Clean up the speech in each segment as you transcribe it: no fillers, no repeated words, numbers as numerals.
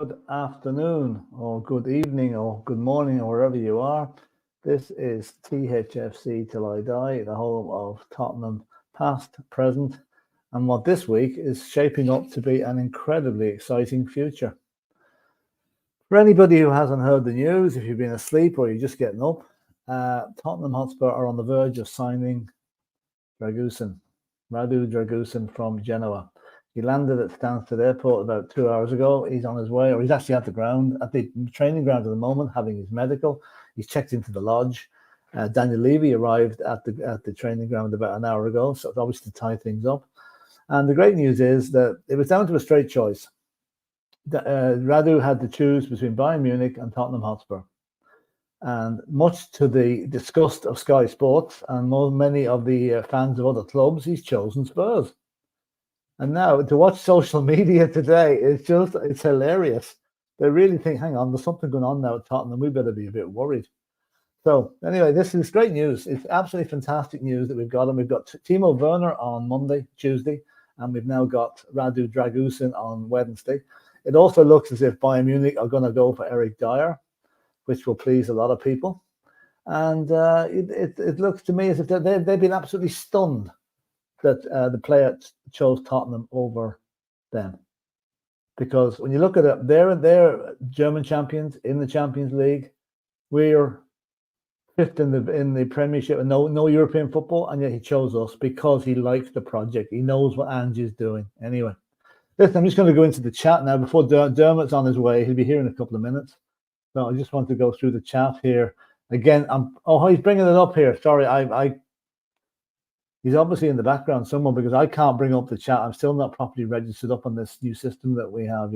Good afternoon, or good evening, or good morning, or wherever you are. This is Thfc Till I Die, the home of Tottenham past, present, and what this week is shaping up to be an incredibly exciting future. For anybody who hasn't heard the news, if you've been asleep or you're just getting up, Tottenham Hotspur are on the verge of signing Radu Dragusin from Genoa. He landed at Stansted Airport about 2 hours ago. He's on his way, or he's actually at the training ground at the moment, having his medical. He's checked into the lodge. Daniel Levy arrived at the training ground about an hour ago, so it's obviously to tie things up. And the great news is that it was down to a straight choice. Radu had to choose between Bayern Munich and Tottenham Hotspur. And much to the disgust of Sky Sports and many of the fans of other clubs, he's chosen Spurs. And now to watch social media today, it's hilarious. They really think, hang on, there's something going on now at Tottenham. We better be a bit worried. So anyway, this is great news. It's absolutely fantastic news that we've got him. We've got Timo Werner on Tuesday, and we've now got Radu Dragusin on Wednesday. It also looks as if Bayern Munich are going to go for Eric Dyer, which will please a lot of people. And it looks to me as if they've been absolutely stunned that the player chose Tottenham over them. Because when you look at it, they're German champions in the Champions League. We're fifth in the Premiership and no European football, and yet he chose us because he likes the project. He knows what Ange is doing. Anyway, listen, I'm just going to go into the chat now before Dermot's on his way. He'll be here in a couple of minutes. So I just want to go through the chat here again. He's bringing it up here. Sorry, he's obviously in the background somewhere because I can't bring up the chat. I'm still not properly registered up on this new system that we have,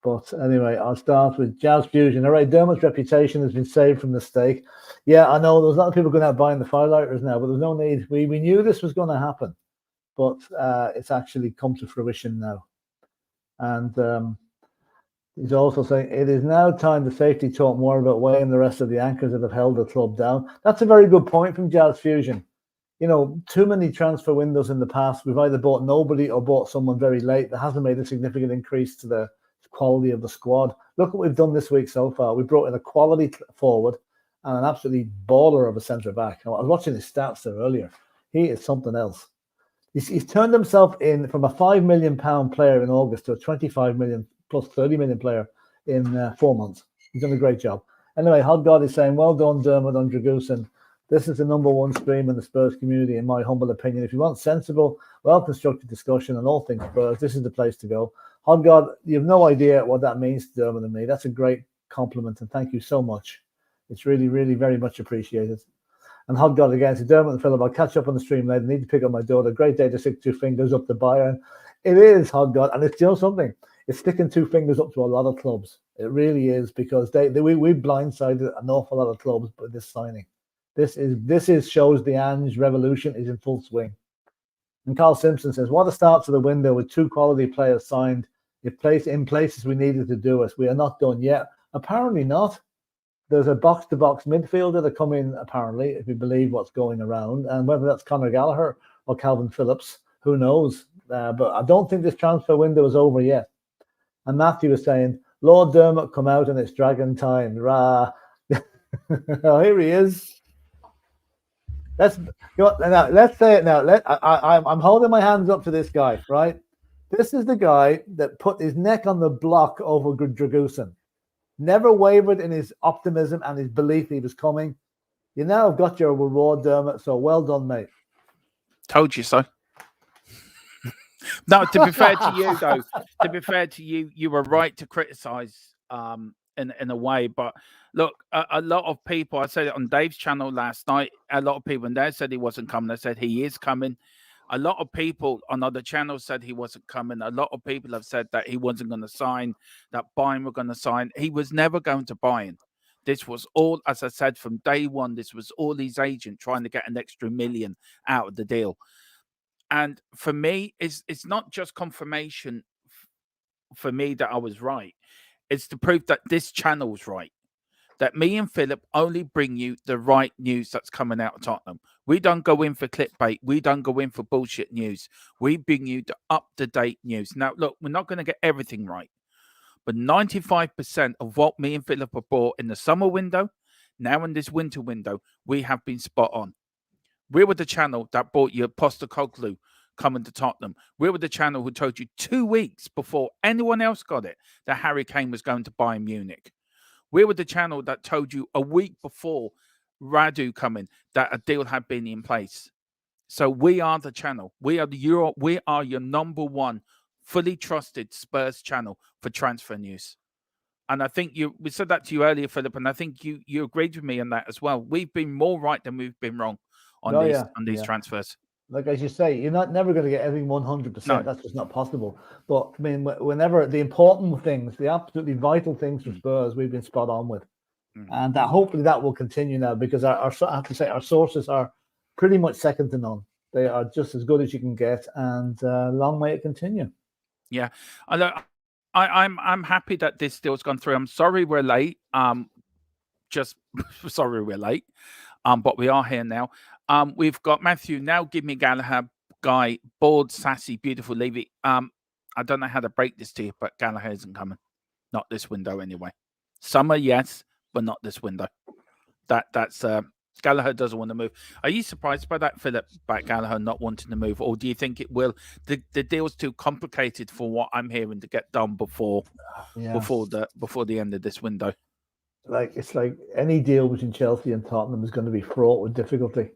But anyway, I'll start with Jazz Fusion. All right, Dermot's reputation has been saved from the stake. Yeah, I know there's a lot of people going out buying the Firelighters now, but there's no need. We knew this was going to happen, but it's actually come to fruition now. And he's also saying it is now time to safety talk more about weighing the rest of the anchors that have held the club down. That's a very good point from Jazz Fusion. Too many transfer windows in the past. We've either bought nobody or bought someone very late that hasn't made a significant increase to the quality of the squad. Look what we've done this week so far. We brought in a quality forward and an absolutely baller of a centre back. I was watching his stats there earlier. He is something else. He's turned himself in from a £5 million player in August to a 25 million plus 30 million player in 4 months. He's done a great job. Anyway, Hot God is saying, well done, Dermot on Dragusin. This is the #1 stream in the Spurs community, in my humble opinion. If you want sensible, well-constructed discussion on all things Spurs, this is the place to go. Hot God, you have no idea what that means to Dermot and me. That's a great compliment, and thank you so much. It's really, really very much appreciated. And Hot God again, so Dermot and Philip, I'll catch up on the stream later. I need to pick up my daughter. Great day to stick 2 fingers up the Bayern. It is, Hot God, and it's still something. It's sticking 2 fingers up to a lot of clubs. It really is, because we blindsided an awful lot of clubs by this signing. This shows the Ange revolution is in full swing. And Carl Simpson says, what a start to the window with 2 quality players signed in places we needed to do it. We are not done yet. Apparently not. There's a box-to-box midfielder that come in, apparently, if you believe what's going around. And whether that's Conor Gallagher or Calvin Phillips, who knows? But I don't think this transfer window is over yet. And Matthew was saying, Lord Dermot, come out and it's dragon time. Rah. Oh, here he is. Let's say it now. I'm holding my hands up to this guy, right? This is the guy that put his neck on the block over Dragusin. Never wavered in his optimism and his belief he was coming. You now have got your reward, Dermot, so well done, mate. Told you so. No, to be fair to you, though, you were right to criticise in a way. But look, a lot of people, I said it on Dave's channel last night, a lot of people, and they said he wasn't coming. They said he is coming. A lot of people on other channels said he wasn't coming. A lot of people have said that he wasn't going to sign, that Bayern were going to sign. He was never going to Bayern. This was all, as I said, from day one, this was all his agent trying to get an extra $1 million out of the deal. And for me, it's not just confirmation for me that I was right. It's the proof that this channel's right. That me and Philip only bring you the right news that's coming out of Tottenham. We don't go in for clickbait. We don't go in for bullshit news. We bring you the up-to-date news. Now, look, we're not going to get everything right. But 95% of what me and Philip have bought in the summer window, now in this winter window, we have been spot on. We were the channel that bought you Postecoglou coming to Tottenham. We were the channel who told you 2 weeks before anyone else got it that Harry Kane was going to Bayern Munich. We were the channel that told you a week before Radu coming, that a deal had been in place. So we are the channel. We are your number one fully trusted Spurs channel for transfer news. And I think we said that to you earlier, Philip, and I think you agreed with me on that as well. We've been more right than we've been wrong on these transfers. Like as you say, you're never going to get everything 100%. No. That's just not possible. But I mean, whenever the important things, the absolutely vital things for Spurs, we've been spot on with, and hopefully that will continue now, because I have to say our sources are pretty much second to none. They are just as good as you can get, and long may it continue. Yeah, I'm happy that this deal's gone through. I'm sorry we're late. Just sorry we're late. But we are here now. We've got Matthew. Now give me Gallagher, Guy, bored, sassy, beautiful, Levy. I don't know how to break this to you, but Gallagher isn't coming. Not this window anyway. Summer, yes, but not this window. That's Gallagher doesn't want to move. Are you surprised by that, Philip, about Gallagher not wanting to move, or do you think it will? The deal's too complicated for what I'm hearing to get done before the end of this window. It's like any deal between Chelsea and Tottenham is going to be fraught with difficulty.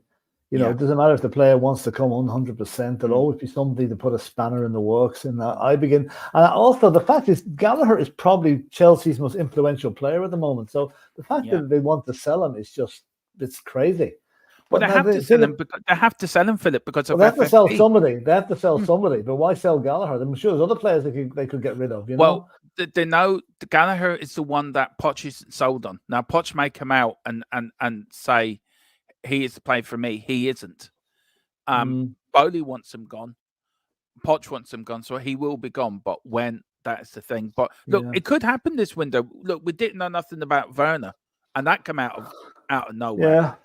You know, it doesn't matter if the player wants to come 100%. There'll always be somebody to put a spanner in the works. And and also the fact is, Gallagher is probably Chelsea's most influential player at the moment. So the fact that they want to sell him is it's crazy. Well, they have to sell him because they have to sell him, Philip, because of they have to sell somebody. They have to sell somebody, but why sell Gallagher? I'm sure there's other players they could get rid of. You know? Well, they know the Gallagher is the one that Poch isn't sold on. Now, Poch may come out and say he is the player for me. He isn't. Bowley wants him gone. Poch wants him gone, so he will be gone. But when, that's the thing. But look, it could happen this window. Look, we didn't know nothing about Werner, and that came out of nowhere.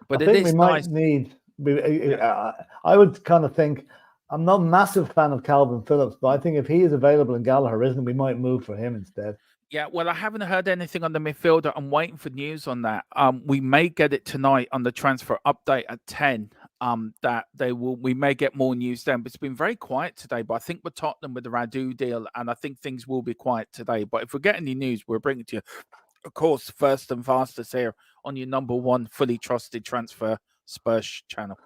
But I think we might need. I would kind of think. I'm not a massive fan of Calvin Phillips, but I think if he is available and Gallagher isn't, we might move for him instead. Yeah, well, I haven't heard anything on the midfielder. I'm waiting for news on that. We may get it tonight on the transfer update at 10. We may get more news then. But it's been very quiet today. But I think with Tottenham with the Radu deal, and I think things will be quiet today. But if we get any news, we'll bring it to you. Of course, first and fastest here on your number one fully trusted transfer Spurs channel.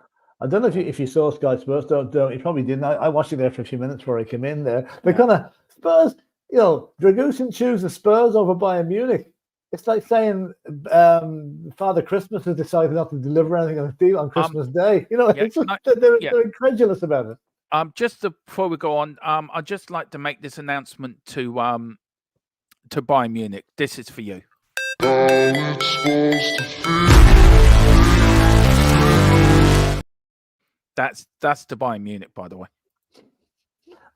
I don't know if you saw Sky Spurs. Don't you probably didn't. I watched it there for a few minutes before I came in there. They kind of Spurs. You know, Dragusin chooses Spurs over Bayern Munich. It's like saying Father Christmas has decided not to deliver anything on a deal on Christmas Day. You know, they're incredulous about it. Just before we go on, I'd just like to make this announcement to Bayern Munich. This is for you. That's to Bayern Munich, by the way.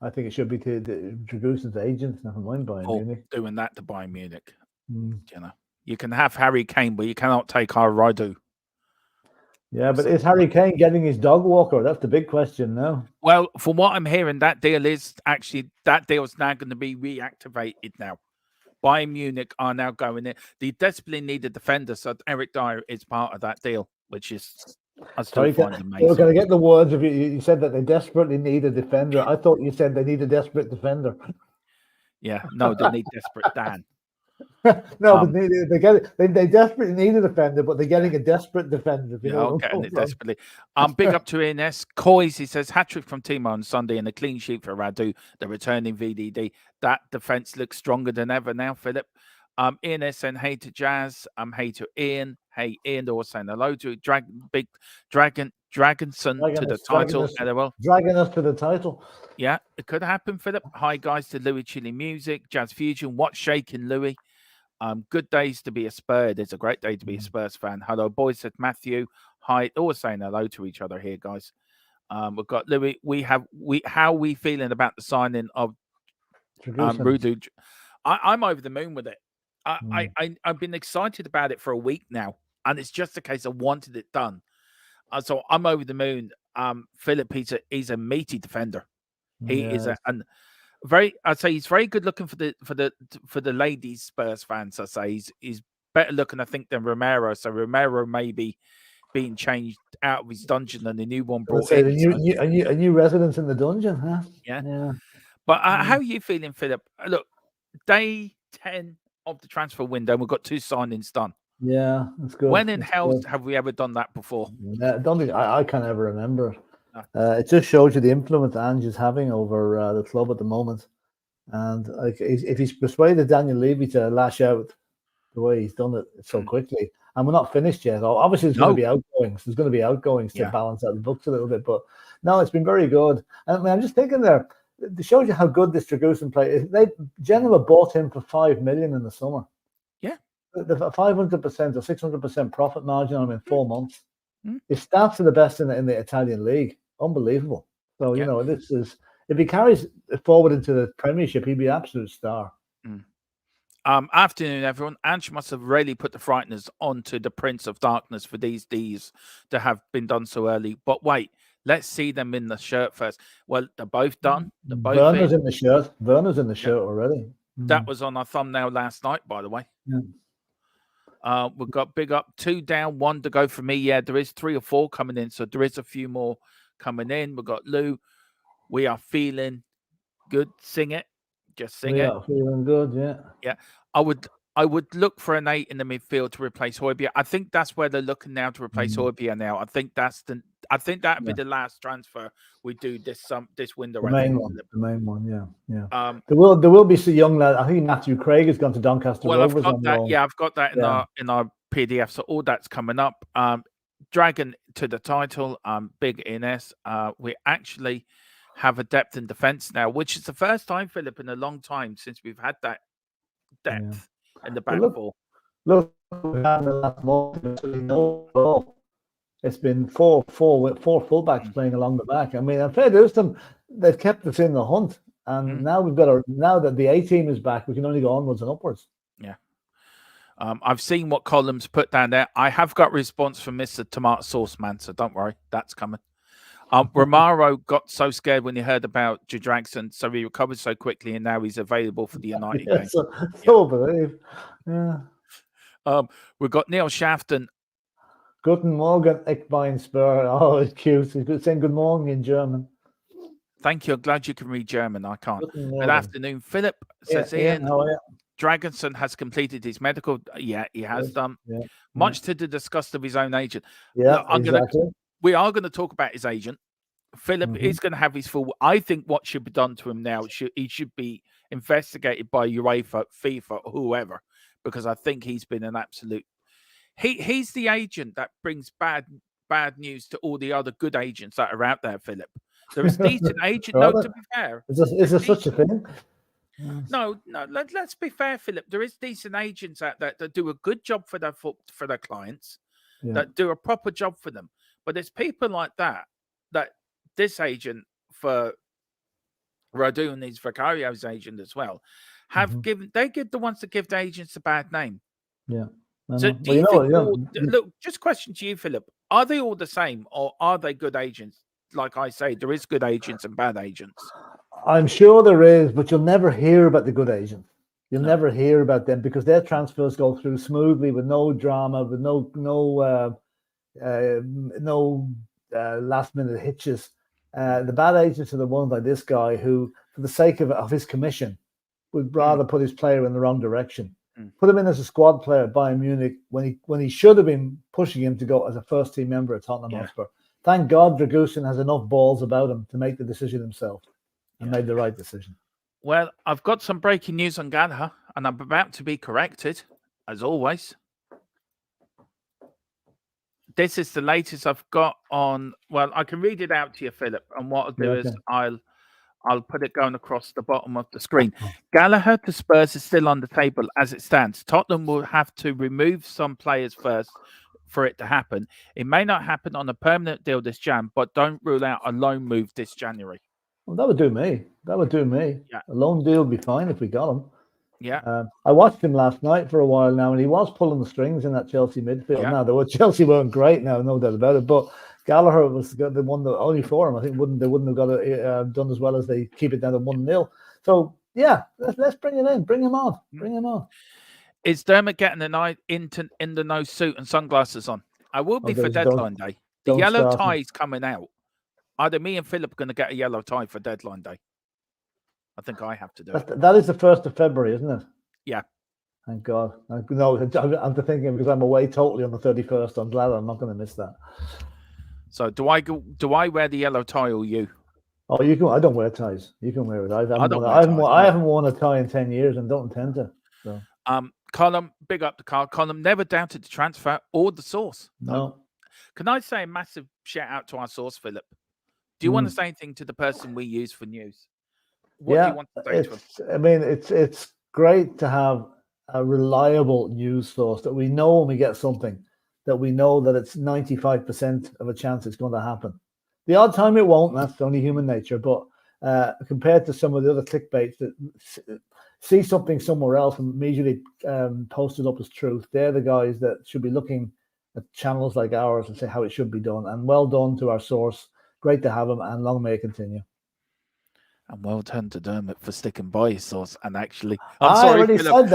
I think it should be to Dragusin's agents, never mind Bayern Munich. Doing that to Bayern Munich. You know, you can have Harry Kane, but you cannot take our Radu. Yeah, but is Harry Kane getting his dog walker? That's the big question now. Well, from what I'm hearing, that deal is now going to be reactivated now. Bayern Munich are now going in. They desperately need a defender, so Eric Dyer is part of that deal, which is I still find amazing. We're going to get the words of you. You said that they desperately need a defender. I thought you said they need a desperate defender. Yeah, no, they need desperate Dan. No, but they desperately need a defender, but they're getting a desperate defender. Getting it desperately. Big up to Ines Coys. He says hat-trick from Timo on Sunday and a clean sheet for Radu, the returning VDD. That defense looks stronger than ever now, Philip. Ian saying hey to Jazz. Hey to Ian. Hey Ian, also saying hello to Dragusin to the title. Dragging us to the title. Yeah, it could happen, Philip. Hi guys to Louis Chili Music, Jazz Fusion. What's shaking, Louis? Good days to be a Spurs. It's a great day to be a Spurs fan. Hello, boys, said Matthew. Hi, always saying hello to each other here, guys. We've got Louis. How are we feeling about the signing of Rudu? I'm over the moon with it. I've been excited about it for a week now, and it's just a case I wanted it done. So I'm over the moon. Philip, he's a meaty defender. He is I'd say he's very good looking for the ladies Spurs fans. I'd say he's better looking, I think, than Romero. So Romero may be being changed out of his dungeon and the new one brought in. A new residence in the dungeon, huh? Yeah. But how are you feeling, Philip? Look, day 10 of the transfer window, we've got 2 signings done. Yeah, that's good. When in That's hell good. have we ever done that before? Yeah, I don't think I can't ever remember it. No. It just shows you the influence Ange is having over the club at the moment. And like, if he's persuaded Daniel Levy to lash out the way he's done it so quickly, and we're not finished yet. Obviously, there's going to be outgoings. There's going to be outgoings to balance out the books a little bit. But no, it's been very good. And I mean, I'm just thinking there, it shows you how good this Dragusin play is. Genoa bought him for $5 million in the summer. Yeah, the 500% or 600% profit margin on him in 4 months. His stats are the best in the Italian league. Unbelievable. So you know, this is, if he carries it forward into the Premiership, he'd be an absolute star. Afternoon, everyone. Ange must have really put the frighteners onto the Prince of Darkness for these Ds to have been done so early. But wait, let's see them in the shirt first. Well, they're both done. They're both Werner's in the shirt. Werner's in the shirt already. That was on our thumbnail last night, by the way. Yeah. We've got big up, 2 down, 1 to go for me. Yeah, there is 3 or 4 coming in, so there is a few more coming in. We've got Lou. We are feeling good. Sing it. Just sing it. We are feeling good, yeah. Yeah. I would look for an 8 in the midfield to replace Højbjerg. I think that's where they're looking now to replace Højbjerg now. I think that'd be the last transfer we do this window. The main one, yeah. There will be some young lad. I think Matthew Craig has gone to Doncaster Rovers. I've got that. Yeah, I've got that in our PDF. So all that's coming up. Dragon to the title. Big Ines. We actually have a depth in defence now, which is the first time, Philip, in a long time since we've had that depth in the back four. Look, it's been four fullbacks playing along the back. I mean, I'm fair to them, they've kept us in the hunt, and now now that the A team is back, we can only go onwards and upwards. Yeah. I've seen what columns put down there. I have got response from Mr. Tomato Sauce Man, so don't worry, that's coming. Romaro got so scared when he heard about Dragusin, so he recovered so quickly, and now he's available for the United game. So believe. Yeah. We've got Neil Shafton. Guten Morgen, ich bin Spur. Oh, it's cute. He's saying good morning in German. Thank you. I'm glad you can read German. I can't. Good afternoon, Philip. Says Ian. How are you? Dragusin has completed his medical. Yeah, he has done. Yeah. Much to the disgust of his own agent. Yeah, exactly. We are going to talk about his agent. Philip is going to have his full. I think what should be done to him now, he should be investigated by UEFA, FIFA, or whoever, because I think he's been an absolute. He's the agent that brings bad news to all the other good agents that are out there, Philip. There is decent agent. No, to be fair, is there such a thing? No. Let's be fair, Philip. There is decent agents out there that do a good job for their clients, that do a proper job for them. But there's people like that this agent for Radu and his Vicario's agent as well have given. They give the ones that give the agents a bad name. Yeah. So do you think look, just question to you, Philip. Are they all the same, or are they good agents? Like I say, there is good agents and bad agents. I'm sure there is, but you'll never hear about the good agents. You'll never hear about them because their transfers go through smoothly with no drama, with no last minute hitches. The bad agents are the ones like this guy who, for the sake of his commission, would rather put his player in the wrong direction. Put him in as a squad player at Bayern Munich when he should have been pushing him to go as a first team member at Tottenham Hotspur. Thank God Dragusin has enough balls about him to make the decision himself and made the right decision. Well, I've got some breaking news on Gallagher, and I'm about to be corrected, as always. This is the latest I've got on. Well, I can read it out to you, Philip. And what I'll do is I'll put it going across the bottom of the screen. Gallagher to Spurs is still on the table as it stands. Tottenham will have to remove some players first for it to happen. It may not happen on a permanent deal this Jan, but don't rule out a loan move this January. Well, that would do me. Yeah. A loan deal would be fine if we got him. Yeah. I watched him last night for a while now, and he was pulling the strings in that Chelsea midfield. Now, Chelsea weren't great now, no doubt about it, but Gallagher was the one that only for him. I think they wouldn't have got it done as well as they keep it down to 1-0. So yeah, let's bring it in. Bring him on. Bring him on. Is Dermot getting a night in the nose suit and sunglasses on? I will be for deadline day. The yellow tie is coming out. Either me and Philip are going to get a yellow tie for deadline day. I think I have to do it. That is the 1st of February, isn't it? Yeah. Thank God. No, I'm thinking because I'm away totally on the 31st. I'm glad I'm not going to miss that. So do I wear the yellow tie or you? Oh, you can. I don't wear ties. You can wear it. I haven't worn a tie in 10 years and don't intend to. So. Column, big up the card. Column never doubted the transfer or the source. No. Can I say a massive shout out to our source, Philip? Do you want to say anything to the person we use for news? What do you want to say to him? I mean, it's great to have a reliable news source that we know when we get something, that we know that it's 95% of a chance it's going to happen. The odd time it won't, that's only human nature. But compared to some of the other clickbaits that see something somewhere else and immediately post it up as truth, they're the guys that should be looking at channels like ours and say how it should be done. And well done to our source. Great to have him, and long may it continue. And well done to Dermot for sticking by his source. And actually, I already said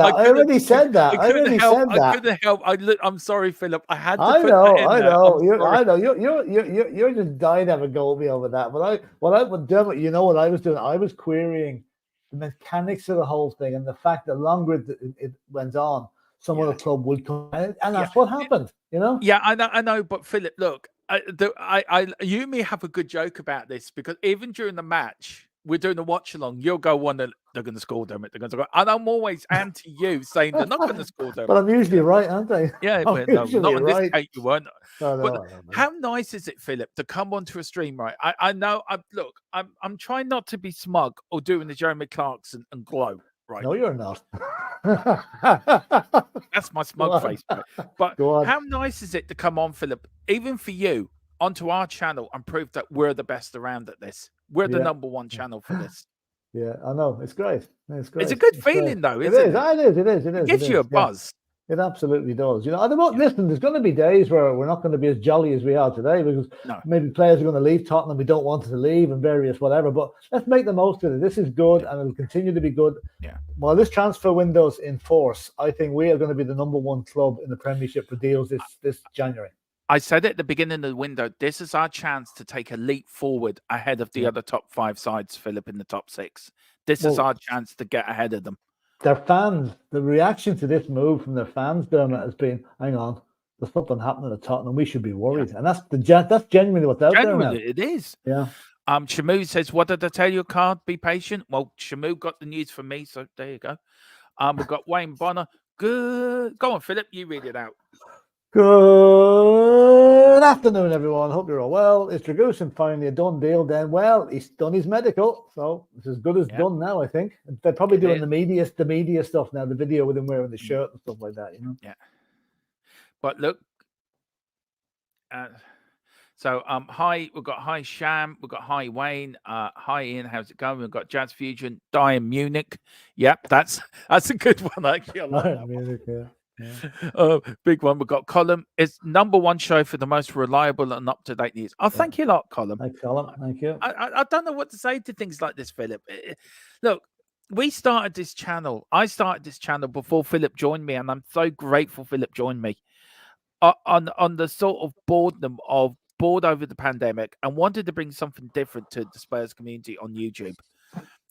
that. I couldn't help. I'm sorry, Philip. I had to. I know. You're just dying to have a go at me over that. But Dermot, you know what I was doing? I was querying the mechanics of the whole thing and the fact that longer it went on, some other club would come, and that's what happened. You know? Yeah, I know. But Philip, look, you and me have a good joke about this because even during the match. We're doing a watch along. You'll go one that they're going to score Dermot. They're going to go, and I'm always anti you saying they're not going to score Dermot. But I'm usually right, aren't I? Yeah, not on this case you weren't. No, how nice is it, Philip, to come onto a stream, right? I know. I'm trying not to be smug or doing the Jeremy Clarkson and glow, right? No, you're not. That's my smug face. But how nice is it to come on, Philip, even for you, onto our channel and prove that we're the best around at this. We're the number one channel for this. Yeah, I know. It's great. It's great. It's a good feeling, though, isn't it? It is. It gives you a buzz. It absolutely does. You know, listen, there's going to be days where we're not going to be as jolly as we are today because maybe players are going to leave Tottenham. We don't want them to leave and various whatever. But let's make the most of it. This is good and it'll continue to be good. Yeah. While this transfer window's in force, I think we are going to be the number one club in the Premiership for deals this January. I said at the beginning of the window, this is our chance to take a leap forward ahead of the other top 5 sides, Philip, in the top 6. This is our chance to get ahead of them. Their fans, the reaction to this move from their fans, Dermot, has been, hang on, there's something happening at Tottenham. We should be worried. Yeah. And that's genuinely what's out there now. It is. Yeah. Shamu says, what did I tell you, Card? Be patient. Well, Shamu got the news from me, so there you go. We've got Wayne Bonner. Good. Go on, Philip. You read it out. Good afternoon, everyone. Hope you're all well. Is Dragusin finally a done deal then? Well, he's done his medical, so it's as good as done now, I think. They're probably doing the media stuff now, the video with him wearing the shirt and stuff like that, you know? Yeah. But look, hi, we've got hi Sham, we've got hi Wayne, hi Ian, how's it going? We've got Jazz Fusion, Die in Munich. Yep, that's a good one, actually. I like that Munich, one. Big one. We've got Colin. It's number one show for the most reliable and up-to-date news. Thank you a lot, Colin. Thanks, Colin. Thank you. I don't know what to say to things like this, Philip. Look, we started this channel. I started this channel before Philip joined me, and I'm so grateful Philip joined me on the sort of boredom of bored over the pandemic and wanted to bring something different to the Spurs community on YouTube.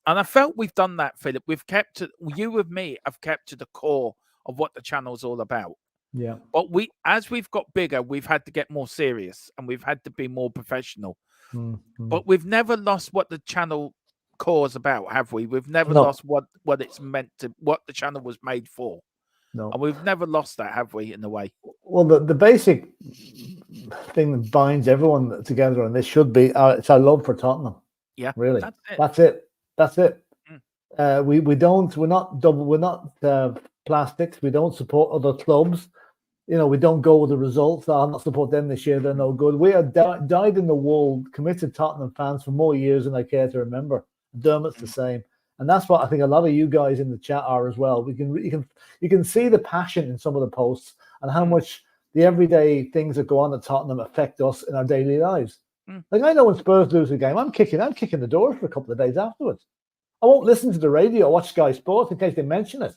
And I felt we've done that, Philip. We've kept you with me. I've kept to the core of what the channel's all about. Yeah. But as we've got bigger, we've had to get more serious and we've had to be more professional. Mm-hmm. But we've never lost what the channel core is about, have we? We've never lost what it's meant to, what the channel was made for. No. And we've never lost that, have we, in a way? Well, the basic thing that binds everyone together, and this should be, it's our love for Tottenham. Yeah. Really. That's it. We're not plastics. We don't support other clubs. You know, we don't go with the results. I'll not support them this year. They're no good. We are dyed in the wool, committed Tottenham fans for more years than I care to remember. Dermot's the same, and that's what I think a lot of you guys in the chat are as well. You can see the passion in some of the posts and how much the everyday things that go on at Tottenham affect us in our daily lives. Like I know when Spurs lose a game, I'm kicking the door for a couple of days afterwards. I won't listen to the radio or watch Sky Sports in case they mention it.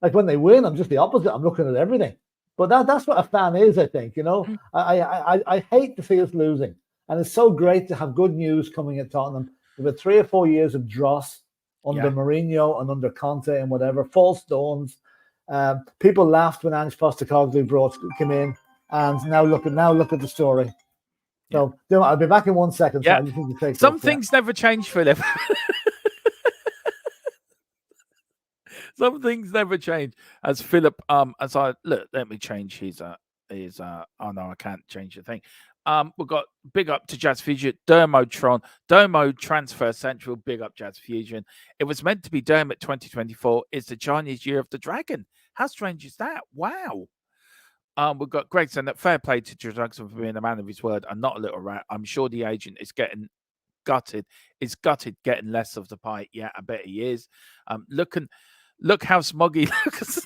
Like when they win, I'm just the opposite. I'm looking at everything. But that's what a fan is, I think. You know, I hate to see us losing, and it's so great to have good news coming at Tottenham. We've had 3 or 4 years of dross under Mourinho and under Conte and whatever, false dawns. People laughed when Ange Postecoglou came in, and now look at the story. So I'll be back in 1 second. Yeah. So I just need to take Some things never change, Philip. Some things never change. As Philip, as I look, let me change his oh no, I can't change the thing. We've got big up to Jazz Fusion, DERMOTRON, Dermo Transfer Central, big up Jazz Fusion. It was meant to be Dermot 2024. It's the Chinese Year of the Dragon. How strange is that? Wow. We've got Greg saying that fair play to Dragusin for being a man of his word and not a little rat. I'm sure the agent is getting gutted. Is gutted getting less of the pie. Yeah, I bet he is. Look how smoggy looks.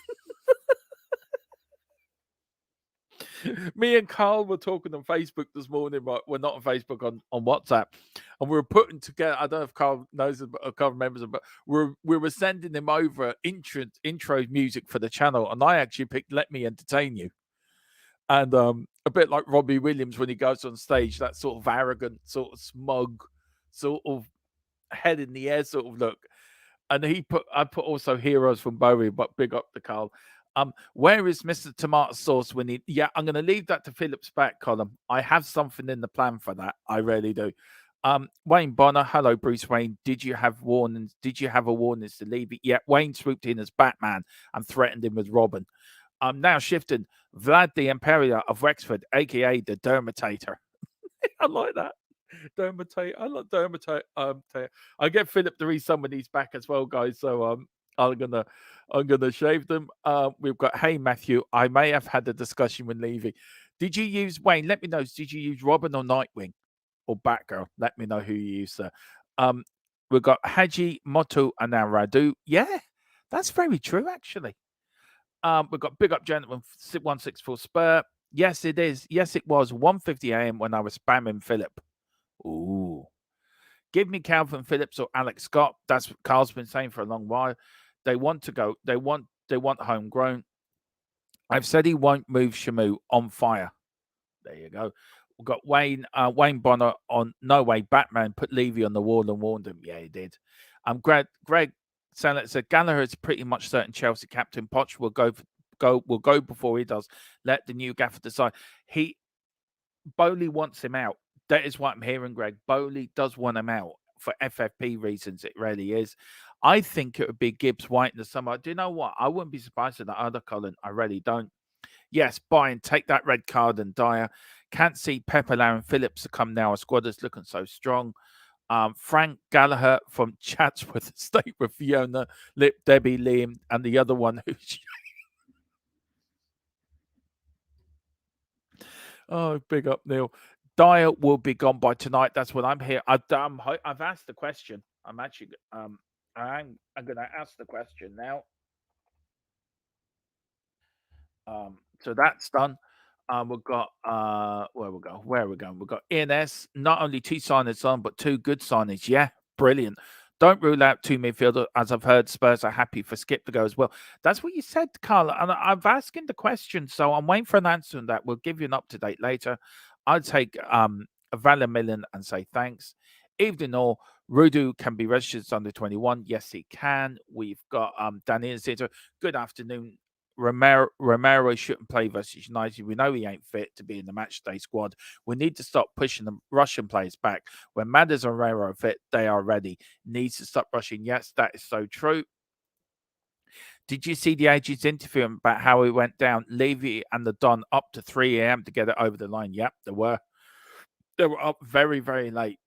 Me and Carl were talking on Facebook this morning, right? We're not on Facebook, on WhatsApp. And we were putting together, I don't know if Carl knows it, or Carl remembers it, but we were sending him over intro music for the channel. And I actually picked Let Me Entertain You. And a bit like Robbie Williams when he goes on stage, that sort of arrogant, sort of smug, sort of head in the air sort of look. And I put also Heroes from Bowie, but big up to Carl. Where is Mr. Tomato Sauce when he? Yeah, I'm going to leave that to Philip's back column. I have something in the plan for that. I really do. Wayne Bonner, hello, Bruce Wayne. Did you have warnings? Did you have a warning to leave it? Yeah, Wayne swooped in as Batman and threatened him with Robin. I'm now shifting. Vlad the Imperial of Wexford, aka the Dermotator. I like that. Dermotate. I like dermotate. I get Philip to read some of these back as well, guys. So I'm gonna shave them. We've got Hey Matthew. I may have had a discussion with Levy. Did you use Wayne? Let me know. Did you use Robin or Nightwing or Batgirl? Let me know who you use, sir. We've got Haji, Moto, and now Radu. Yeah, that's very true, actually. We've got Big Up Gentleman 164 Spur. Yes, it is. Yes, it was 1:50 a.m. when I was spamming Philip. Ooh. Give me Calvin Phillips or Alex Scott. That's what Carl's been saying for a long while. They want to go. They want homegrown. I've said he won't move Shamu on fire. There you go. We've got Wayne Bonner on No Way Batman put Levy on the wall and warned him. Yeah, he did. Greg Sennett said Gallagher is pretty much certain Chelsea captain. Poch will go before he does. Let the new gaffer decide. Bowley wants him out. That is what I'm hearing, Greg. Bowley does want him out for FFP reasons. It really is. I think it would be Gibbs White in the summer. Do you know what? I wouldn't be surprised at that other Colin. I really don't. Yes, Bayern, take that red card and Dyer. Can't see Pepper, Larry, Phillips to come now. Our squad is looking so strong. Frank Gallagher from Chatsworth State with Fiona, Lip, Debbie, Liam, and the other one who's... Oh, big up, Neil. Dyer will be gone by tonight. That's what I'm here. I've asked the question. I'm actually I'm going to ask the question now. So that's done. We've got where are we going? We've got ENS. Not only 2 signings on, but 2 good signings. Yeah, brilliant. Don't rule out 2 midfielders, as I've heard Spurs are happy for Skip to go as well. That's what you said, Carl. And I've asked him the question, so I'm waiting for an answer on that. We'll give you an up-to-date later. I'd take Valor Millen and say thanks. Evening all. Rudu can be registered under 21. Yes, he can. We've got Danny Zito. Good afternoon. Romero shouldn't play versus United. We know he ain't fit to be in the matchday squad. We need to stop pushing the Russian players back. When Madders and Romero are fit, they are ready. Needs to stop rushing. Yes, that is so true. Did you see the agent's interview about how it went down? Levy and the Don up to 3 a.m. to get it over the line. Yep, they were. They were up very, very late.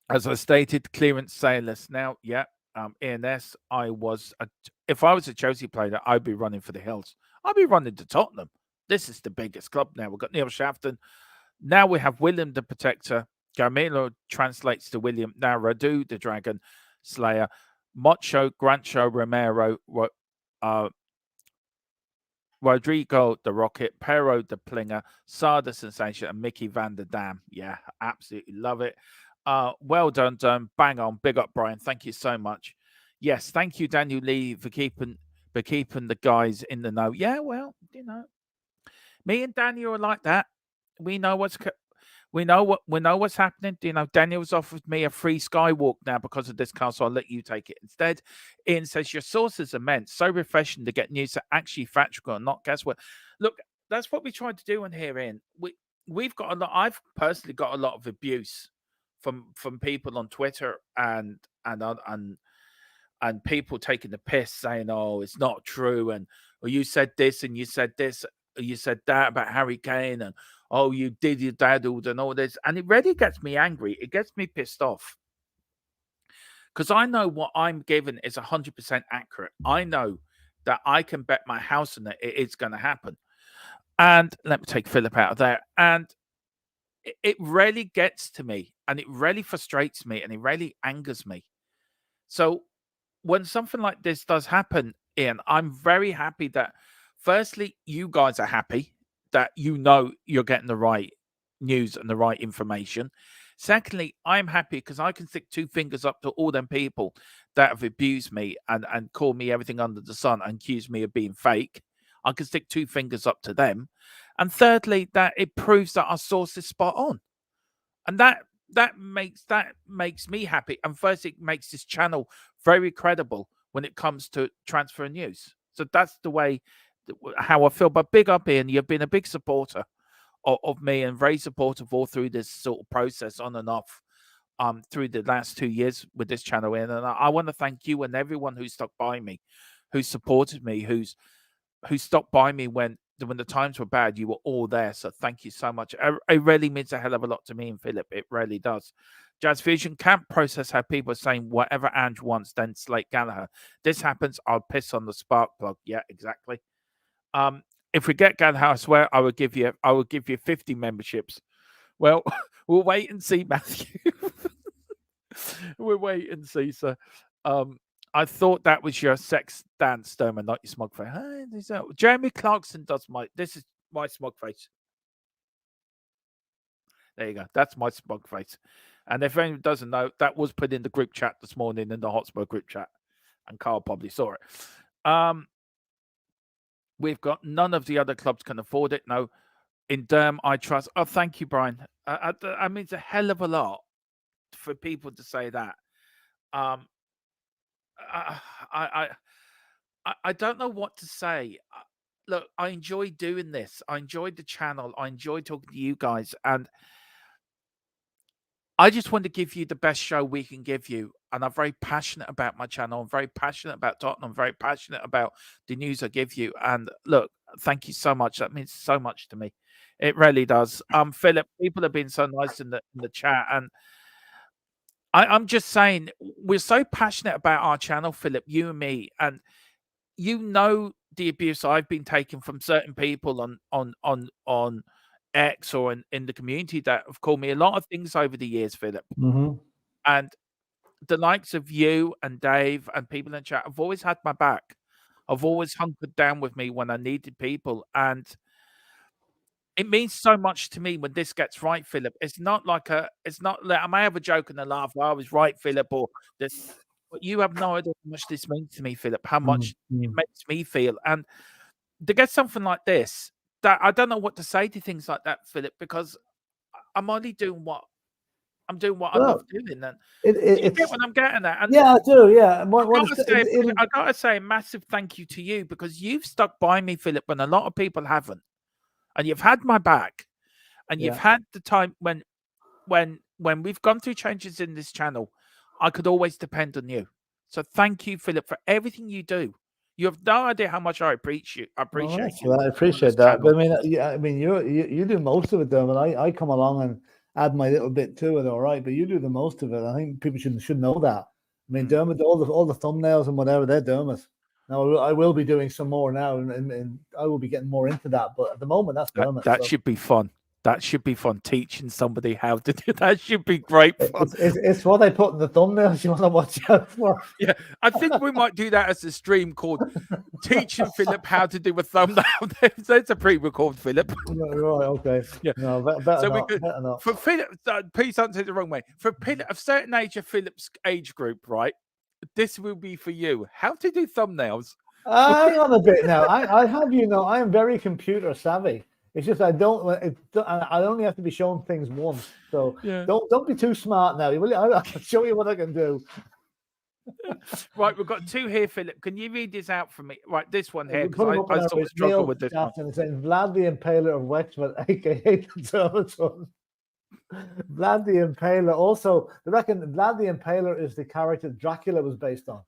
As I stated, clearance sailors now. Yep. ENS, if I was a Chelsea player, I'd be running for the hills. I'd be running to Tottenham. This is the biggest club now. We've got Neil Shafton. Now we have William the Protector. Gamelo translates to William. Now Radu the Dragon Slayer. Mocho, Grancho, Romero, Rodrigo the Rocket, Pero the Plinger, Sada Sensation, and Mickey Van der Dam. Yeah, absolutely love it. Well done, bang on. Big up, Brian. Thank you so much. Yes, thank you, Daniel Lee, for keeping the guys in the know. Yeah, well, me and Daniel are like that. We know We know what's happening. You know, Daniel's offered me a free skywalk now because of this car, so I'll let you take it instead. Ian says your source is immense, so refreshing to get news that actually factual and not guesswork. Look, that's what we tried to do on here, Ian. We've got a lot. I've personally got a lot of abuse from people on Twitter and people taking the piss, saying, "Oh, it's not true," and "Well, you said this and you said this, or you said that about Harry Kane," and "Oh, you did your daddled," and all this, and it really gets me angry. It gets me pissed off because I know what I'm given is 100% accurate. I know that I can bet my house on it. It's going to happen. And let me take Philip out of there. And it really gets to me, and it really frustrates me, and it really angers me. So when something like this does happen, Ian, I'm very happy that firstly, you guys are happy that you know you're getting the right news and the right information. Secondly, I'm happy because I can stick two fingers up to all them people that have abused me and called me everything under the sun and accused me of being fake. I can stick two fingers up to them. And thirdly, that it proves that our source is spot on. And that makes me happy. And first, it makes this channel very credible when it comes to transfer news. So that's the way how I feel. But big up, Ian. You've been a big supporter of me and very supportive all through this sort of process, on and off, through the last 2 years with this channel, Ian. And I want to thank you and everyone who stuck by me, who supported me, who stopped by me when the times were bad. You were all there, so thank you so much. It really means a hell of a lot to me and Philip. It really does. Jazz Fusion can't process how people are saying whatever Ange wants, then slate Gallagher. This happens, I'll piss on the spark plug. Yeah, exactly. If we get Gallagher, I swear I will give you 50 memberships. Well, we'll wait and see, Matthew. We'll wait and see, sir. I thought that was your sex dance, Dermot, not your smug face. Hey, Jeremy Clarkson does this is my smug face. There you go. That's my smug face. And if anyone doesn't know, that was put in the group chat this morning, in the Hotspur group chat. And Carl probably saw it. We've got none of the other clubs can afford it. No, in Derm, I trust. Oh, thank you, Brian. I mean, it's a hell of a lot for people to say that. I don't know what to say. Look, I enjoy doing this. I enjoyed the channel. I enjoy talking to you guys, and I just want to give you the best show we can give you. And I'm very passionate about my channel. I'm very passionate about Tottenham. I'm very passionate about the news I give you. And look, thank you so much. That means so much to me. It really does. Philip, people have been so nice in the chat, and I'm just saying, we're so passionate about our channel, Philip, you and me, and you know the abuse I've been taking from certain people on X or in the community that have called me a lot of things over the years, Philip. Mm-hmm. And the likes of you and Dave and people in the chat have always had my back. I've always hunkered down with me when I needed people, and it means so much to me when this gets right, Philip. It's not like I may have a joke and a laugh. I was right, Philip, or this. But you have no idea how much this means to me, Philip. How much it makes me feel, and to get something like this, that I don't know what to say to things like that, Philip, because I'm only doing what I love doing. And you get what I'm getting at. And yeah, I do. Yeah, I gotta say a massive thank you to you, because you've stuck by me, Philip, when a lot of people haven't. And you've had my back, and you've had the time when we've gone through changes in this channel, I could always depend on you. So thank you, Philip, for everything you do. You have no idea how much I appreciate you. I appreciate that. But I mean, you do most of it, though, and I come along and add my little bit to it. All right, but you do the most of it. I think people should know that. I mean, Dermot, all the thumbnails and whatever, they're Dermot. Now I will be doing some more now, and I will be getting more into that. But at the moment, that's Dermot. That should be fun. That should be fun. Teaching somebody how to do that should be great fun. It's what I put in the thumbnails you want to watch out for. Yeah, I think we might do that as a stream called Teaching Philip How to Do a Thumbnail. That's a pre-record, Philip. Right, okay. Yeah. No, better so not, we could, better not. For Philip, please don't take it the wrong way. For a certain age of Philip's age group, right? This will be for you. How to do thumbnails. Hang on a bit now. I have I am very computer savvy. It's just I only have to be shown things once. So don't be too smart now. I'll show you what I can do. Right, we've got two here, Philip. Can you read this out for me? Right, this one here, Put because I sort of struggle with this one. And saying Vlad the Impaler of Wexford, aka the DERMOTRON. Vlad the Impaler. Also, they reckon Vlad the Impaler is the character Dracula was based on.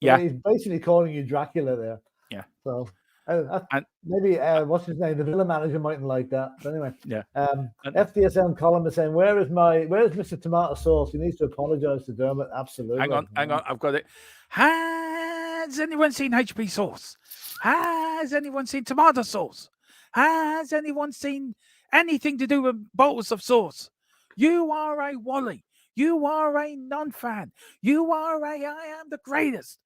So he's basically calling you Dracula there. Yeah. So maybe what's his name? The villain manager mightn't like that. But anyway, FDSM column is saying, where's Mr. Tomato Sauce? He needs to apologize to Dermot. Absolutely. Hang on, I've got it. Has anyone seen HP sauce? Has anyone seen tomato sauce? Has anyone seen anything to do with bottles of sauce? You are a Wally. You are a non-fan. You are I am the greatest.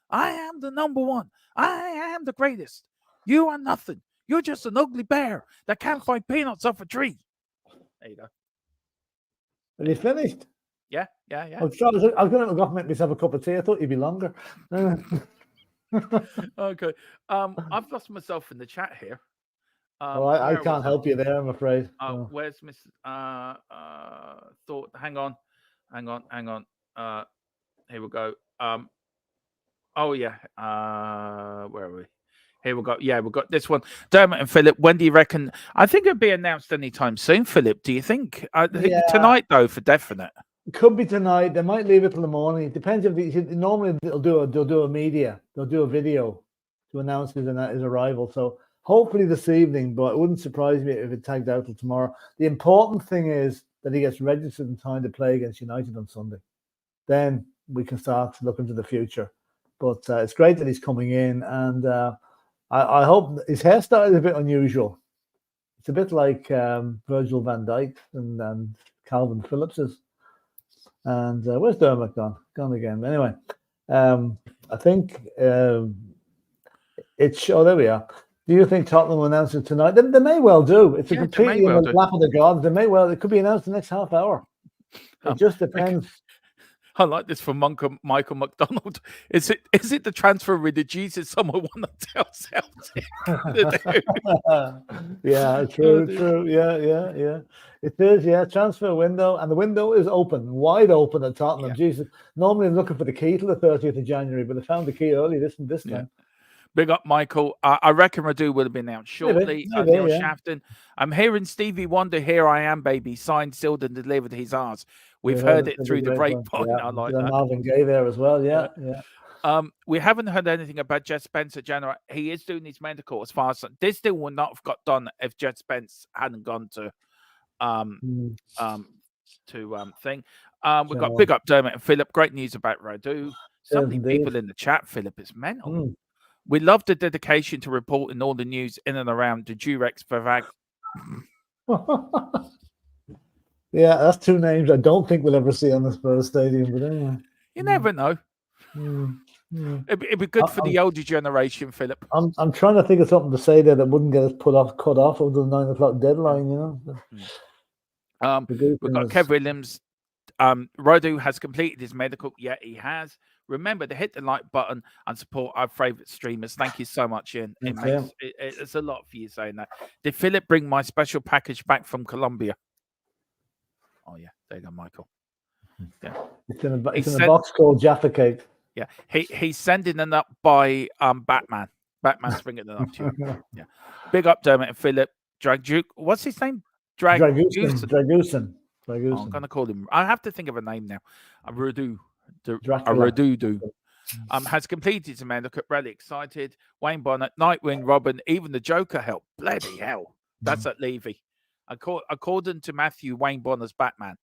I am the number one. I am the greatest. You are nothing. You're just an ugly bear that can't find peanuts off a tree. There you go. Are you finished? Yeah. I was going to go make myself a cup of tea. I thought you'd be longer. Okay. I've lost myself in the chat here. I can't help you there, I'm afraid. Where's Miss Thought? Hang on. Here we go. Where are we? Here we go. Yeah, we've got this one. Dermot and Philip, when do you reckon? I think it'll be announced anytime soon, Philip. Do you think? I think tonight, though, for definite. It could be tonight. They might leave it till the morning. It depends if normally they'll do a video to announce his arrival. So hopefully this evening, but it wouldn't surprise me if it tagged out till tomorrow. The important thing is that he gets registered in time to play against United on Sunday. Then we can start to look into the future. But it's great that he's coming in, and I hope his hairstyle is a bit unusual. It's a bit like Virgil van Dijk and Calvin Phillips's. And where's Dermot gone? Gone again. Anyway, I think it's... Oh, there we are. Do you think Tottenham will announce it tonight? They may well do. It's completely in the lap of the gods. They may well. It could be announced the next half hour. It just depends. I like this from Michael McDonald. Is it the transfer with the Jesus someone want to tell Celtic? Yeah, true. Yeah. It is, transfer window. And the window is open, wide open at Tottenham. Yeah. Jesus. Normally I'm looking for the key to the 30th of January, but I found the key early this time. Big up, Michael. I reckon Radu will have been announced shortly. Neil Shafton. I'm hearing Stevie Wonder, Here I Am, Baby, signed, sealed, and delivered. He's ours. We've heard it through the grapevine. Yeah. I like that. Marvin Gaye there as well. Yeah. We haven't heard anything about Jet Spencer General. He is doing his medical as far as this deal would not have got done if Jet Spence hadn't gone to thing. We've got big up Dermot and Philip. Great news about Radu. So many people in the chat, Philip. It's mental. We love the dedication to reporting all the news in and around the Durex Vivag. Yeah, that's two names I don't think we'll ever see on the Spurs stadium. But anyway, you never know. It'd be good for the older generation, Philip. I'm trying to think of something to say there that wouldn't get us cut off over the 9 o'clock deadline. We've got Kev Williams. Radu has completed his medical. Yeah, he has. Remember to hit the like button and support our favourite streamers. Thank you so much, Ian. It's a lot for you saying that. Did Philip bring my special package back from Colombia? Oh, yeah. There you go, Michael. Yeah. It's in a box called Jaffa Cake. Yeah. He's sending it up by Batman. Batman's bringing it up to you. Yeah. Big up, Dermot and Philip. What's his name? Dragusin. Oh, I'm going to call him. I have to think of a name now. Radu. Has completed his man. Look at really excited. Wayne Bonnet, Nightwing, Robin, even the Joker helped. Bloody hell. That's at Levy. According to Matthew, Wayne Bonnet's Batman.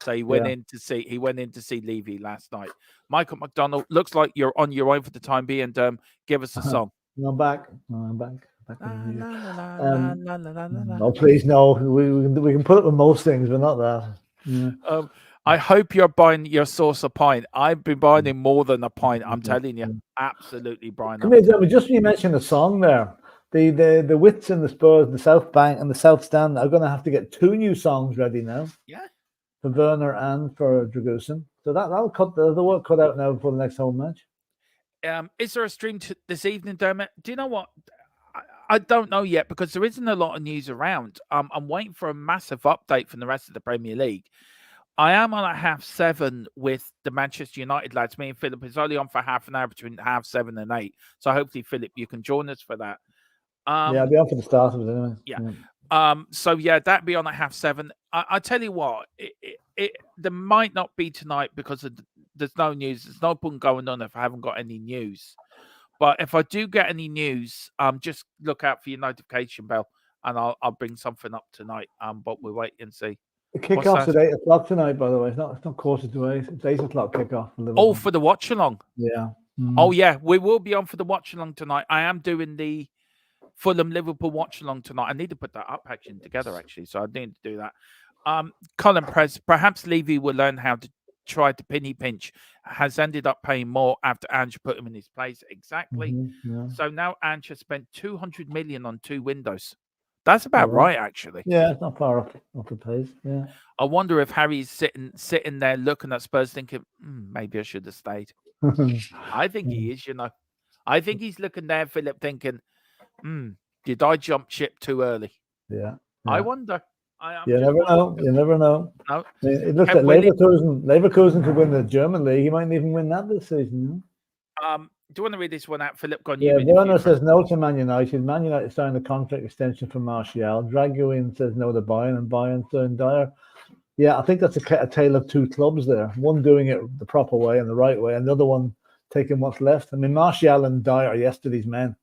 So he went in to see Levy last night. Michael McDonald, looks like you're on your own for the time being. Give us a song. I'm back. Oh, please, no. We can put up with most things, but not that. Yeah. I hope you're buying your sauce a pint. I've been buying him more than a pint. I'm telling you, absolutely, Brian. Come here, just when you mentioned the song there, the Wits and the Spurs, the South Bank and the South Stand are going to have to get 2 new songs ready now. Yeah, for Werner and for Dragusin. So that'll cut the work cut out now for the next home match. Is there a stream this evening, Dermot? Do you know what? I don't know yet because there isn't a lot of news around. I'm waiting for a massive update from the rest of the Premier League. I am on at 7:30 with the Manchester United lads. Me and Philip is only on for half an hour between 7:30 and 8. So hopefully, Philip, you can join us for that. Yeah, I'll be on for the start of it anyway. Yeah. So yeah, that'd be on at 7:30. I tell you what, there might not be tonight because there's no news. There's no point going on if I haven't got any news. But if I do get any news, just look out for your notification bell, and I'll bring something up tonight. But we'll wait and see. The kickoff's at 8 o'clock tonight, by the way. It's not 7:45. It's 8 o'clock kickoff. Oh, for the watch along. Yeah. Oh yeah, we will be on for the watch along tonight. I am doing the Fulham Liverpool watch along tonight. I need to put that up actually together actually, so I need to do that. Colin Press, perhaps Levy will learn how to try to penny pinch. Has ended up paying more after Ange put him in his place. Exactly. So now Ange has spent 200 million on 2 windows. That's about right, actually. Yeah, it's not far off the pace. Yeah. I wonder if Harry's sitting there looking at Spurs thinking, maybe I should have stayed. I think he is, I think he's looking there, Philip, thinking, did I jump ship too early? Yeah. I wonder. You never know. You never know. No. I mean, it looks like Leverkusen could win the German league. He might even win that this season. Do you want to read this one out, Philip? Yeah, Werner says no to Man United. Man United signed a contract extension for Martial. Draguin says no to Bayern, and Bayern signed Dyer. Yeah, I think that's a tale of 2 clubs there. One doing it the proper way and the right way, and the other one taking what's left. I mean, Martial and Dyer are yesterday's men,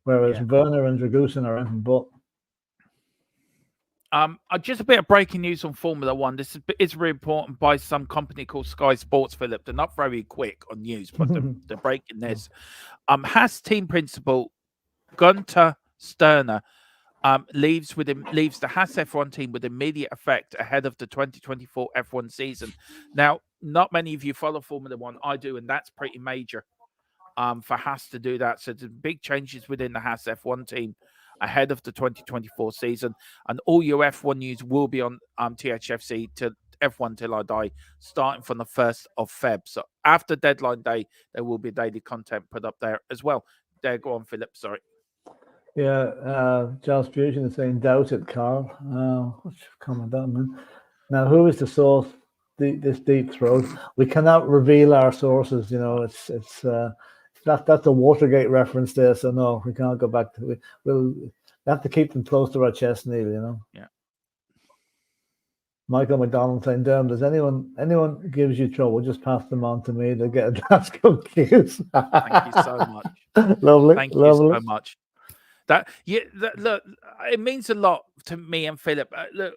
whereas Werner and Dragusin are anything but. Just a bit of breaking news on Formula One. This is very important by some company called Sky Sports, Philip. They're not very quick on news, but they're breaking this. Haas team principal Gunter Sterner leaves the Haas F1 team with immediate effect ahead of the 2024 F1 season. Now, not many of you follow Formula One. I do, and that's pretty major for Haas to do that. So there's big changes within the Haas F1 team ahead of the 2024 season, and all your F1 news will be on THFC to F1 Till I Die, starting from the 1st of Feb. So after deadline day, there will be daily content put up there as well. There, go on, Philip. Sorry. Yeah, Giles Fusion is saying doubt it, Carl. What's your comment on that, man? Now, who is the source? This deep throat. We cannot reveal our sources. That's a Watergate reference there, so no, we can't go back to it. We'll have to keep them close to our chest, Neil, Yeah. Michael McDonald saying, Derm, does anyone gives you trouble, just pass them on to me. They'll get a glass cookies. Thank you so much. Lovely. Thank you so much. Look, it means a lot to me and Philip. Look,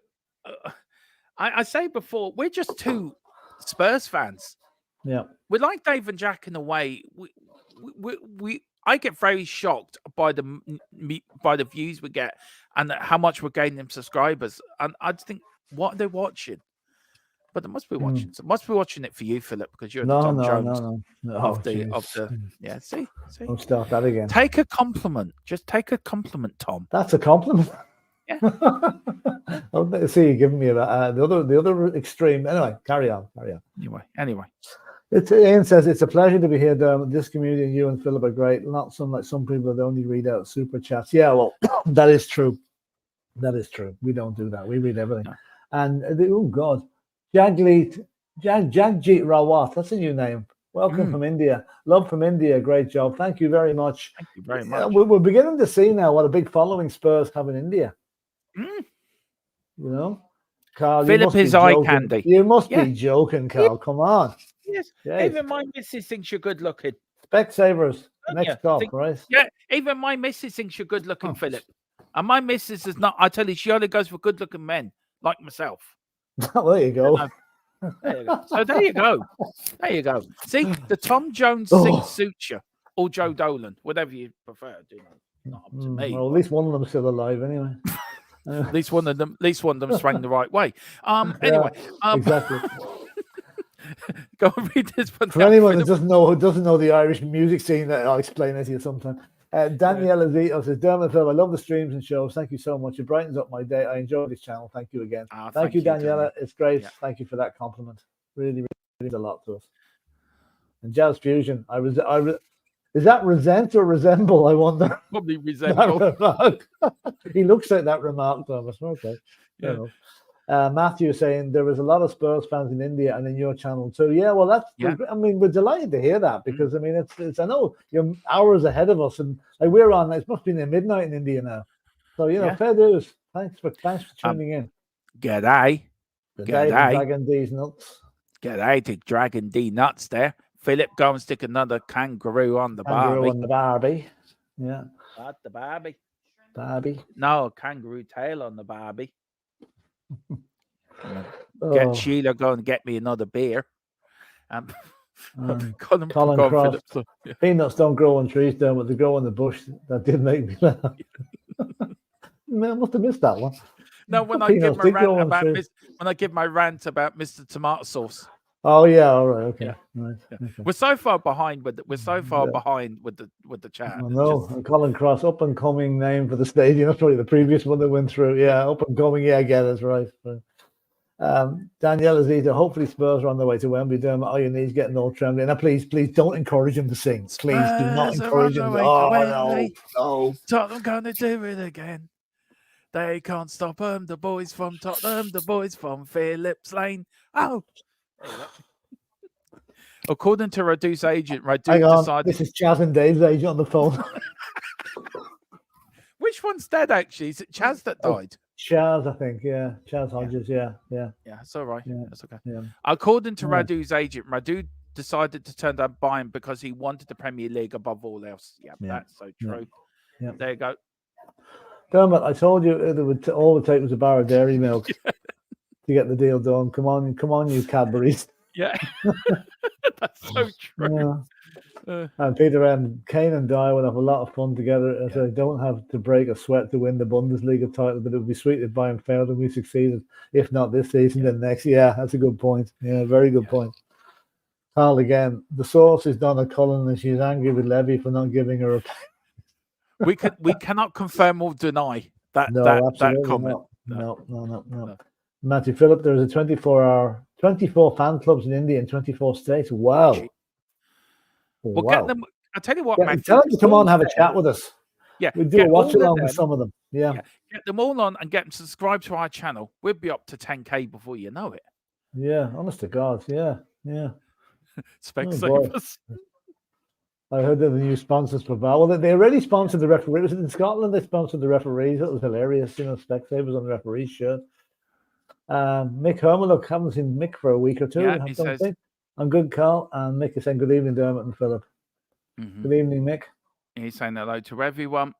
I say before, we're just 2 Spurs fans. Yeah. We're like Dave and Jack in a way. I get very shocked by the views we get and how much we're gaining subscribers. And I just think, what are they watching? But they must be watching. So must be watching it for you, Philip, because you're the Tom Jones of the. Yeah, see. Don't start that again. Take a compliment. Just take a compliment, Tom. That's a compliment. Yeah. I see you giving me the other extreme. Anyway, carry on. Anyway. Ian says it's a pleasure to be here, Dermot. This community and you and Philip are great. Not some people that only read out super chats. Yeah, well, that is true. That is true. We don't do that. We read everything. No. And oh God, Jagjit Rawat. That's a new name. Welcome from India. Love from India. Great job. Thank you very much. Thank you very much. We're beginning to see now what a big following Spurs have in India. Carl, Philip is eye candy. You must be joking, Carl. Come on. Yes. Even my missus thinks you're good looking. Specsavers. Next stop, right? Yeah. Even my missus thinks you're good looking, Philip. And my missus is not. I tell you, she only goes for good looking men like myself. Well, there you go. There you go. So there you go. There you go. See, the Tom Jones thing suits you, or Joe Dolan, whatever you prefer. Not up to me. Well, at least one of them's still alive, anyway. At least one of them swang the right way. Anyway, exactly. Go and read this one. For anyone who doesn't know the Irish music scene, I'll explain it to you sometime. Danielle Azito says, Dermot Phil, I love the streams and shows. Thank you so much. It brightens up my day. I enjoy this channel. Thank you again. Thank you, Daniela. It's great. Yeah. Thank you for that compliment. Really, really means a lot to us. And Jazz Fusion, Is that resent or resemble? I wonder. Probably resemble. He looks like that remark, Thomas. Okay. Yeah. Matthew saying there was a lot of Spurs fans in India and in your channel too. Yeah, well, I mean, we're delighted to hear that because I mean, it's. I know you're hours ahead of us, and like we're on. It must be near midnight in India now. So fair dues. Thanks for tuning in. G'day. Good day to Dragon D's nuts. G'day to Dragon D nuts there. Philip, go and stick another kangaroo on the Barbie. Kangaroo on the Barbie. Yeah. What, the Barbie? Barbie. No, kangaroo tail on the Barbie. Get Sheila, go and get me another beer. Colin Cross. Peanuts don't grow on trees, down, but they grow on the bush. That did make me laugh. Man, I must have missed that one. No, when I give my rant about Mr. Tomato Sauce. Oh yeah, all right, okay. Yeah. Right. Okay. We're so far behind with the chat. I know. Colin Cross, up and coming name for the stadium. That's probably the previous one that went through. Yeah, up and coming. Yeah, I get it. Right. Danielle Azita, hopefully Spurs are on their way to Wembley. Dermot, your knees getting all trembling. Now, please don't encourage him to sing. Please do not encourage him. No. Tottenham gonna do it again. They can't stop them. The boys from Tottenham, the boys from Phillips Lane. Oh. According to Radu's agent, decided. This is Chaz and Dave's agent on the phone. Which one's dead, actually? Is it Chaz that died? Chaz, I think. Yeah. Chaz Hodges. Yeah. That's all right. Yeah. That's okay. Yeah. According to Radu's agent, Radu decided to turn down Bayern because he wanted the Premier League above all else. Yeah. That's so true. Yeah. There you go. Dermot, I told you all it would take was a bar of dairy milk to get the deal done. Come on, you Cadbury's. Yeah, that's so true. Yeah. And Peter Kane and Dyer would have a lot of fun together. As they don't have to break a sweat to win the Bundesliga title, but it would be sweet if Bayern failed and we succeeded. If not this season, then next. Yeah, that's a good point. Yeah, very good point. Carl again. The source is Donna Cullen, and she's angry with Levy for not giving her a. We cannot confirm or deny that comment. No. Matthew Phillip, there is a 24 fan clubs in India in 24 states. Wow. Well, get them. I tell you what, Matthew, tell them to come on and have a chat with us. Yeah, we do a watch along with some of them. Yeah, get them all on and get them subscribed to our channel. We'll be up to 10K before you know it. Yeah, honest to God. Yeah. Specsavers. I heard they're the new sponsors for Val. Well, they already sponsored the referee. Was it in Scotland? They sponsored the referees. That was hilarious. Specsavers on the referee's shirt. Mick Herman, look, haven't seen Mick for a week or two. Yeah, I'm good, Carl. And Mick is saying good evening, Dermot and Philip. Good evening, Mick. He's saying hello to everyone.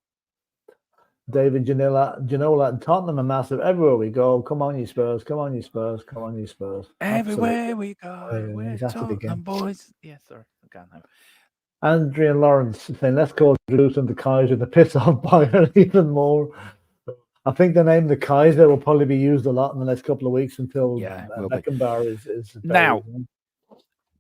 David Ginola and Tottenham are massive. Everywhere we go, come on, you Spurs. Come on, you Spurs. Come on, you Spurs. Everywhere we go, we're Tottenham boys. Yes, sorry. I can't have. Andrea Lawrence saying, let's call Dragusin the Kaiser to piss off Bayern even more. I think the name the Kaiser will probably be used a lot in the next couple of weeks until Beckenbauer is now.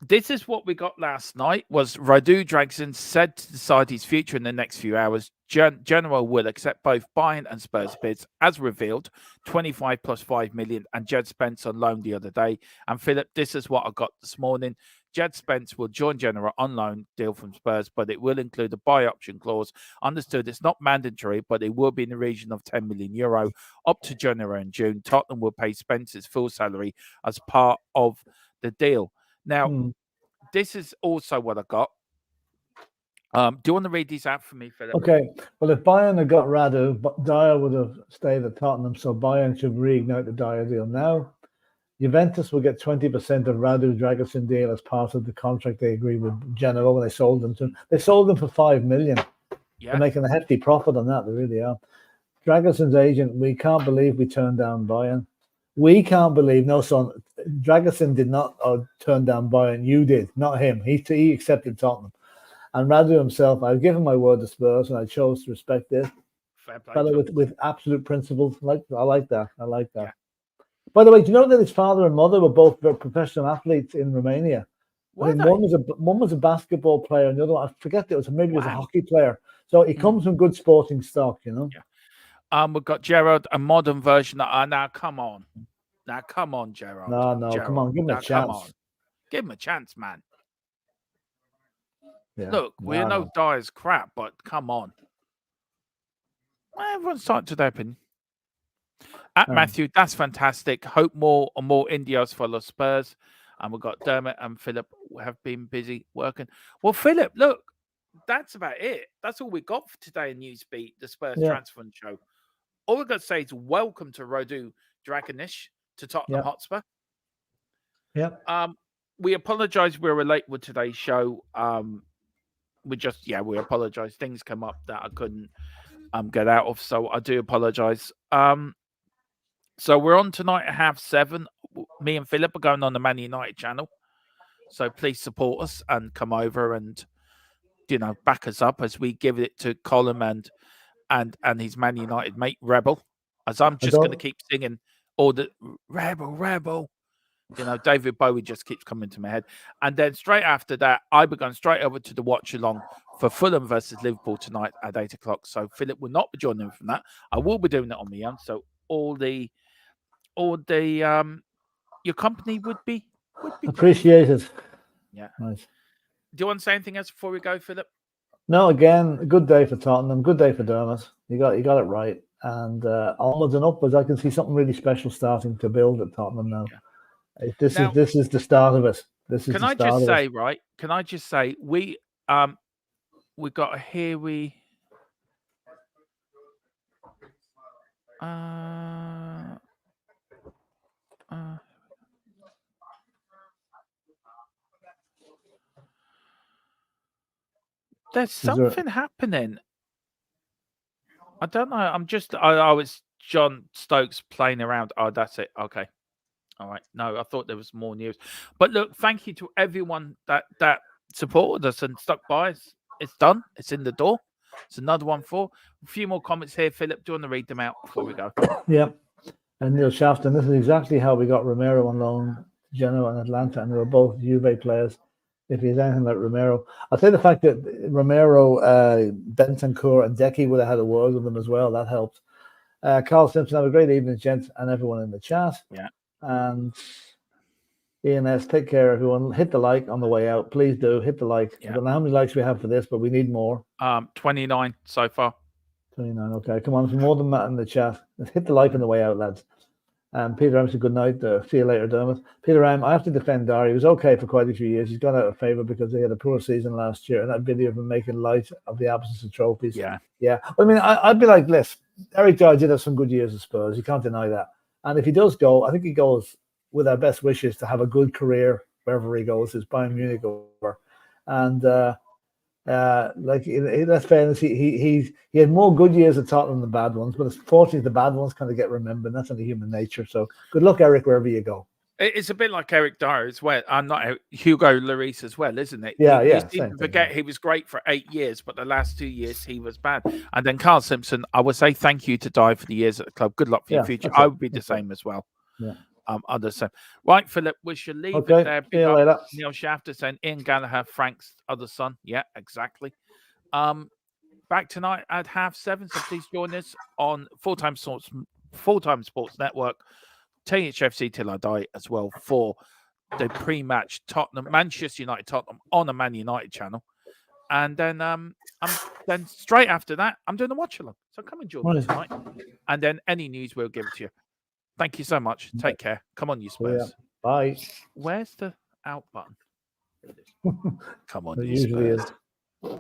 This is what we got last night. Was Radu Dragusin said to decide his future in the next few hours. Genoa will accept both Bayern and Spurs bids, as revealed. 25 plus 5 million, and Jed Spence on loan the other day. And Philip, this is what I got this morning. Jed Spence will join Genoa on loan deal from Spurs, but it will include a buy option clause. Understood, it's not mandatory, but it will be in the region of €10 million up to Genoa in June. Tottenham will pay Spence's full salary as part of the deal. Now, this is also what I got. Do you want to read these out for me, Philip? Okay. Well, if Bayern had got Radu, Dyer would have stayed at Tottenham, so Bayern should reignite the Dyer deal now. Juventus will get 20% of Radu Dragusin deal as part of the contract they agreed with Genoa when they sold them to him. They sold them for $5 million. Yeah. They're making a hefty profit on that. They really are. Dragusin's agent, we can't believe we turned down Bayern. We can't believe, no, son. Dragusin did not turn down Bayern. You did, not him. He accepted Tottenham. And Radu himself, I've given my word to Spurs, and I chose to respect this. Fellow with absolute principles. I like that. Yeah. By the way, do you know that his father and mother were both professional athletes in Romania? I mean, one was a basketball player, and the other one, I forget it was maybe a hockey player. So he comes from good sporting stock, Yeah. We've got Gerard, a modern version. Now come on, Gerard. No, Gerard. Come on, give him a chance. Give him a chance, man. Yeah. Look, we're no Dyer's crap, but come on. Everyone's starting to their opinion. At Matthew, that's fantastic. Hope more and more Indios follow Spurs. And we've got Dermot and Philip have been busy working. Well, Philip, look, that's about it. That's all we got for today in Newsbeat, the Spurs Transfer Show. All we've got to say is welcome to Rodu Dragusin to Tottenham Hotspur. Yep. We apologize we were late with today's show. We apologize. Things come up that I couldn't get out of, so I do apologize. So we're on tonight at 7:30. Me and Philip are going on the Man United channel, so please support us and come over and back us up as we give it to Colin and his Man United mate Rebel. As I'm just going to keep singing all the Rebel. David Bowie just keeps coming to my head. And then straight after that, I'll be going straight over to the watch along for Fulham versus Liverpool tonight at 8 o'clock. So Philip will not be joining me from that. I will be doing it on my own. So all the your company would be appreciated. Yeah. Nice. Do you want to say anything else before we go, Philip? No, again, a good day for Tottenham, good day for Dermot. You got it right. And onwards and upwards, I can see something really special starting to build at Tottenham now. Yeah. This is the start of it. Can I just say we got here there's something happening. I don't know. It's John Stokes playing around. Oh, that's it. Okay. All right. No, I thought there was more news. But look, thank you to everyone that supported us and stuck by us. It's done. It's in the door. It's another one for a few more comments here. Philip, do you want to read them out before we go? Yeah. And Neil Shafton, this is exactly how we got Romero on loan to Genoa and Atlanta, and they were both Juve players. If he's anything like Romero, I'll say the fact that Romero, Bentancur, and Decky would have had a word with them as well. That helped. Carl Simpson, have a great evening, gents, and everyone in the chat. Yeah. And Ian S, take care, everyone. Hit the like on the way out. Please do hit the like. Yeah. I don't know how many likes we have for this, but we need more. 29 so far. 29. Okay, come on, more than that in the chat. Let's hit the like on the way out, lads. Peter M said good night. See you later, Dermot. Peter M, I have to defend Dari. He was okay for quite a few years. He's got out of favour because he had a poor season last year, and that video of him making light of the absence of trophies. Yeah. I mean, I'd be like this. Eric Dyer did have some good years at Spurs. You can't deny that. And if he does go, I think he goes with our best wishes to have a good career wherever he goes. His Bayern Munich over, and that's fairness. He had more good years at Tottenham than bad ones, but unfortunately the bad ones kind of get remembered. That's only human nature. So good luck, Eric, wherever you go. It's a bit like Eric Dyer as well. I'm not Hugo Lloris as well, isn't it? Yeah. You seem to forget he was great for 8 years, but the last 2 years he was bad. And then Carl Simpson, I would say thank you to Dyer for the years at the club. Good luck for your future. I would be the same as well. Yeah. Understand. Right, Philip, we should leave it there. See you later. Neil Shafter saying Ian Gallagher, Frank's other son. Yeah, exactly. Back tonight at 7:30, so please join us on Full-Time Sports Network, THFC Till I Die as well for the pre-match Manchester United Tottenham on the Man United channel. And then then straight after that, I'm doing a watch along. So come and join me tonight. And then any news we'll give it to you. Thank you so much. Take care. Come on, you Spurs. Yeah. Bye. Where's the out button? Come on, it you usually Spurs. is.